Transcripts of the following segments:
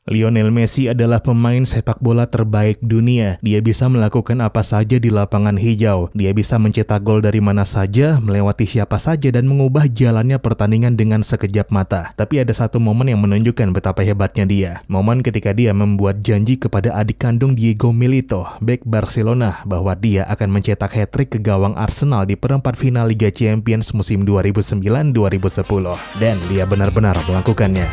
Lionel Messi adalah pemain sepak bola terbaik dunia. Dia bisa melakukan apa saja di lapangan hijau. Dia bisa mencetak gol dari mana saja, melewati siapa saja, dan mengubah jalannya pertandingan dengan sekejap mata. Tapi ada satu momen yang menunjukkan betapa hebatnya dia. Momen ketika dia membuat janji kepada adik kandung Diego Milito, bek Barcelona, bahwa dia akan mencetak hat-trick ke gawang Arsenal di perempat final Liga Champions musim 2009-2010. Dan dia benar-benar melakukannya.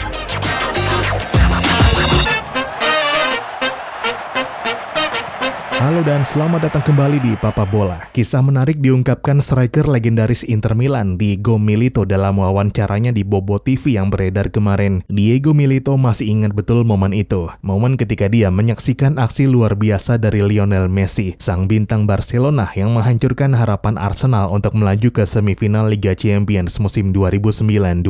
Halo dan selamat datang kembali di Papa Bola. Kisah menarik diungkapkan striker legendaris Inter Milan, Diego Milito, dalam wawancaranya di Bobo TV yang beredar kemarin. Diego Milito masih ingat betul momen itu. Momen ketika dia menyaksikan aksi luar biasa dari Lionel Messi, sang bintang Barcelona yang menghancurkan harapan Arsenal untuk melaju ke semifinal Liga Champions musim 2009-2010.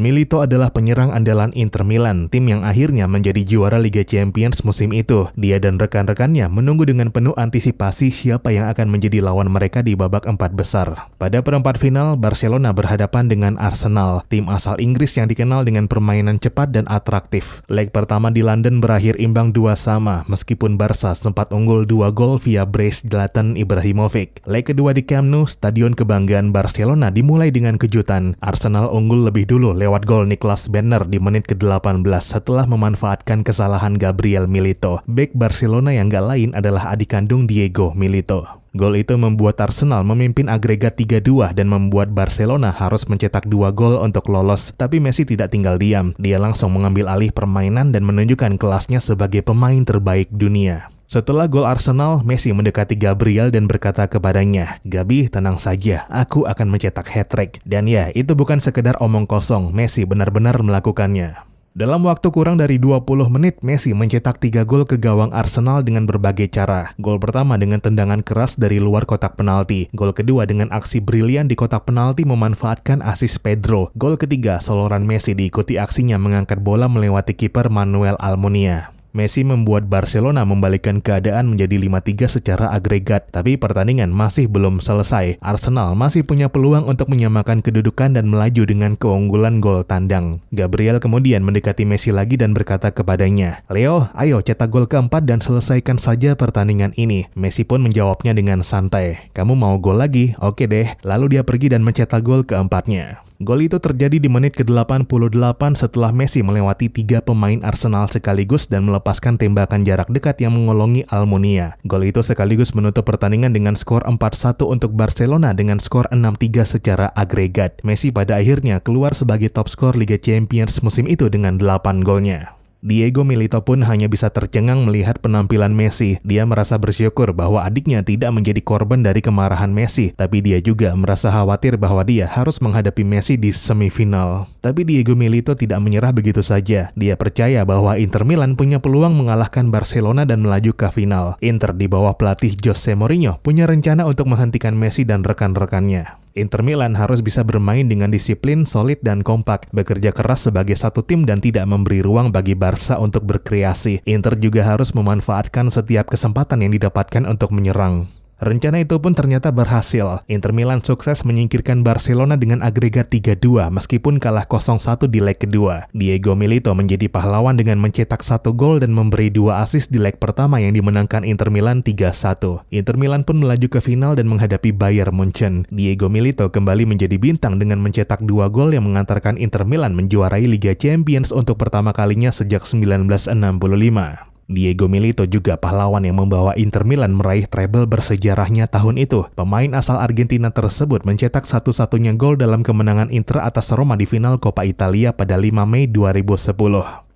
Milito adalah penyerang andalan Inter Milan, tim yang akhirnya menjadi juara Liga Champions musim itu. Dia dan rekan-rekannya menunggu dengan penuh antisipasi siapa yang akan menjadi lawan mereka di babak 4 besar. Pada perempat final, Barcelona berhadapan dengan Arsenal, tim asal Inggris yang dikenal dengan permainan cepat dan atraktif. Leg pertama di London berakhir imbang 2-2, meskipun Barca sempat unggul 2 gol via brace Zlatan Ibrahimovic. Leg kedua di Camp Nou, stadion kebanggaan Barcelona, dimulai dengan kejutan. Arsenal unggul lebih dulu lewat gol Niklas Bender di menit ke-18 setelah memanfaatkan kesalahan Gabriel Milito. Bek Barcelona yang gak lain adalah adik kandung Diego Milito. Gol itu membuat Arsenal memimpin agregat 3-2 dan membuat Barcelona harus mencetak 2 gol untuk lolos. Tapi Messi tidak tinggal diam. Dia langsung mengambil alih permainan dan menunjukkan kelasnya sebagai pemain terbaik dunia. Setelah gol Arsenal, Messi mendekati Gabriel dan berkata kepadanya, "Gabi, tenang saja, aku akan mencetak hat-trick." Dan ya, itu bukan sekedar omong kosong, Messi benar-benar melakukannya. Dalam waktu kurang dari 20 menit, Messi mencetak 3 gol ke gawang Arsenal dengan berbagai cara. Gol pertama dengan tendangan keras dari luar kotak penalti. Gol kedua dengan aksi brilian di kotak penalti memanfaatkan asis Pedro. Gol ketiga, soloran Messi diikuti aksinya mengangkat bola melewati kiper Manuel Almunia. Messi membuat Barcelona membalikkan keadaan menjadi 5-3 secara agregat, tapi pertandingan masih belum selesai. Arsenal masih punya peluang untuk menyamakan kedudukan dan melaju dengan keunggulan gol tandang. Gabriel kemudian mendekati Messi lagi dan berkata kepadanya, "Leo, ayo cetak gol keempat dan selesaikan saja pertandingan ini." Messi pun menjawabnya dengan santai, "Kamu mau gol lagi? Oke deh." Lalu dia pergi dan mencetak gol keempatnya. Gol itu terjadi di menit ke-88 setelah Messi melewati 3 pemain Arsenal sekaligus dan melepaskan tembakan jarak dekat yang mengolongi Almunia. Gol itu sekaligus menutup pertandingan dengan skor 4-1 untuk Barcelona dengan skor 6-3 secara agregat. Messi pada akhirnya keluar sebagai top skor Liga Champions musim itu dengan 8 golnya. Diego Milito pun hanya bisa tercengang melihat penampilan Messi. Dia merasa bersyukur bahwa adiknya tidak menjadi korban dari kemarahan Messi, tapi dia juga merasa khawatir bahwa dia harus menghadapi Messi di semifinal. Tapi Diego Milito tidak menyerah begitu saja. Dia percaya bahwa Inter Milan punya peluang mengalahkan Barcelona dan melaju ke final. Inter di bawah pelatih Jose Mourinho punya rencana untuk menghentikan Messi dan rekan-rekannya. Inter Milan harus bisa bermain dengan disiplin, solid, dan kompak, bekerja keras sebagai satu tim dan tidak memberi ruang bagi Barca untuk berkreasi. Inter juga harus memanfaatkan setiap kesempatan yang didapatkan untuk menyerang. Rencana itu pun ternyata berhasil. Inter Milan sukses menyingkirkan Barcelona dengan agregat 3-2 meskipun kalah 0-1 di leg kedua. Diego Milito menjadi pahlawan dengan mencetak 1 gol dan memberi 2 assist di leg pertama yang dimenangkan Inter Milan 3-1. Inter Milan pun melaju ke final dan menghadapi Bayern Munchen. Diego Milito kembali menjadi bintang dengan mencetak 2 gol yang mengantarkan Inter Milan menjuarai Liga Champions untuk pertama kalinya sejak 1965. Diego Milito juga pahlawan yang membawa Inter Milan meraih treble bersejarahnya tahun itu. Pemain asal Argentina tersebut mencetak satu-satunya gol dalam kemenangan Inter atas Roma di final Coppa Italia pada 5 Mei 2010.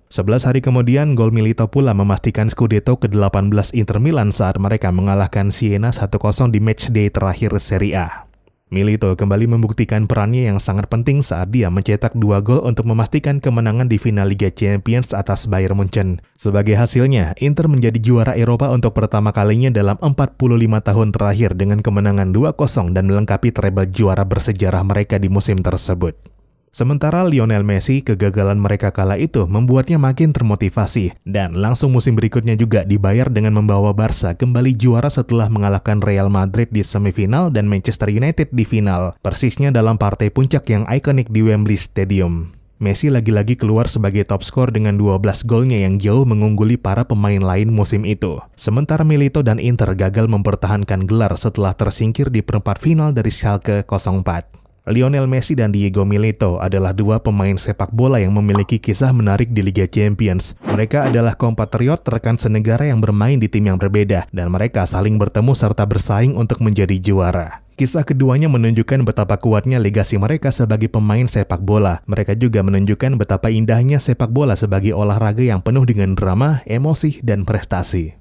11 hari kemudian, gol Milito pula memastikan Scudetto ke-18 Inter Milan saat mereka mengalahkan Siena 1-0 di matchday terakhir Serie A. Milito kembali membuktikan perannya yang sangat penting saat dia mencetak 2 gol untuk memastikan kemenangan di final Liga Champions atas Bayern Munchen. Sebagai hasilnya, Inter menjadi juara Eropa untuk pertama kalinya dalam 45 tahun terakhir dengan kemenangan 2-0 dan melengkapi treble juara bersejarah mereka di musim tersebut. Sementara Lionel Messi, kegagalan mereka kala itu membuatnya makin termotivasi dan langsung musim berikutnya juga dibayar dengan membawa Barca kembali juara setelah mengalahkan Real Madrid di semifinal dan Manchester United di final, persisnya dalam partai puncak yang ikonik di Wembley Stadium. Messi lagi-lagi keluar sebagai top skor dengan 12 golnya yang jauh mengungguli para pemain lain musim itu. Sementara Milito dan Inter gagal mempertahankan gelar setelah tersingkir di perempat final dari Schalke 04. Lionel Messi dan Diego Milito adalah dua pemain sepak bola yang memiliki kisah menarik di Liga Champions. Mereka adalah kompatriot rekan senegara yang bermain di tim yang berbeda, dan mereka saling bertemu serta bersaing untuk menjadi juara. Kisah keduanya menunjukkan betapa kuatnya legasi mereka sebagai pemain sepak bola. Mereka juga menunjukkan betapa indahnya sepak bola sebagai olahraga yang penuh dengan drama, emosi, dan prestasi.